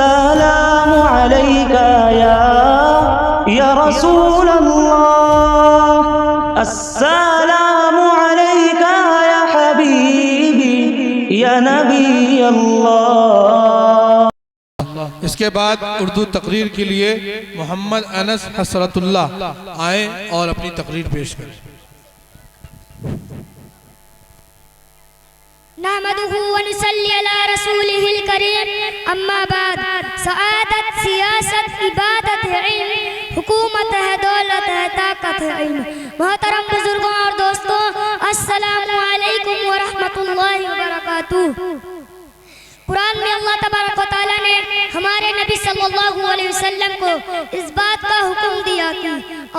السلام علیکا یا رسول اللہ، السلام علیکا یا حبیبی یا نبی اللہ۔ اس کے بعد اردو تقریر کے لیے محمد انس حسرت اللہ آئیں اور اپنی تقریر پیش کریں۔ نحمده ونصلي على رسوله الكريم، اما بعد۔ سعادت، سیاست، عبادت ہے علم، حکومت ہے دولت ہے طاقت ہے علم۔ محترم بزرگوں اور دوستوں، السلام علیکم ورحمۃ اللہ وبرکاتہ۔ قرآن میں اللہ تبارک و تعالیٰ نے ہمارے نبی صلی اللہ علیہ وسلم کو اس بات کا حکم دیا کہ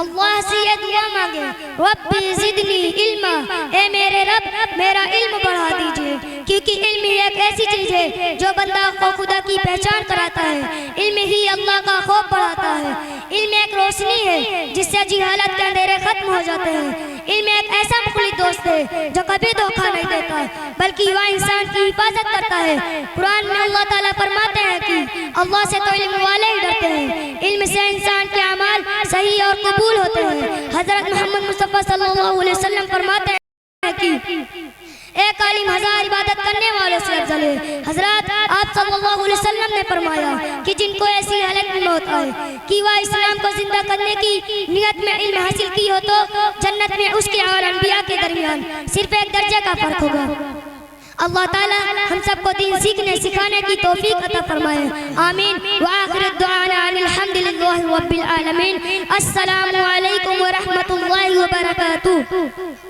اللہ سے یہ دعا مانگے، ربی زدنی علما، اے میرے رب میرا علم بڑھا دیجئے، کیونکہ علم ہی ایک ایسی چیز ہے جو بندہ کو خدا کی پہچان کراتا ہے، علم ہی اللہ کا خوف بڑھاتا ہے، علم ایک روشنی ہے جس سے جہالت کے اندھیرے ختم ہو جاتے ہیں، علم ایک ایسا مخلص دوست ہے جو کبھی دھوکہ نہیں دیتا بلکہ وہ انسان کی حفاظت کرتا ہے۔ قرآن میں اللہ تعالیٰ فرماتے ہیں کہ اللہ سے تو علم والے ہی ڈرتے ہیں، علم سے انسان کے اعمال صحیح اور قبول ہوتے ہیں۔ حضرت محمد مصطفیٰ صلی اللہ علیہ وسلم فرماتے ہیں کہ ایک عالم ہزار عبادت کرنے والوں سے افضل ہے۔ حضرات آپ صلی اللہ علیہ وسلم نے فرمایا کہ جن کو ایسی حالت میں موت آئے کہ وہ اسلام کو زندہ کرنے کی نیت میں علم حاصل کی ہو تو جنت میں اس کے اور انبیاء کے درمیان صرف ایک درجے کا فرق ہوگا۔ اللہ تعالیٰ ہم سب کو دین سیکھنے سکھانے کی توفیق عطا فرمائے، آمین۔ وآخر الدعوانا ان الحمدللہ رب العالمین۔ السلام علیکم ورحمۃ اللہ وبرکاتہ۔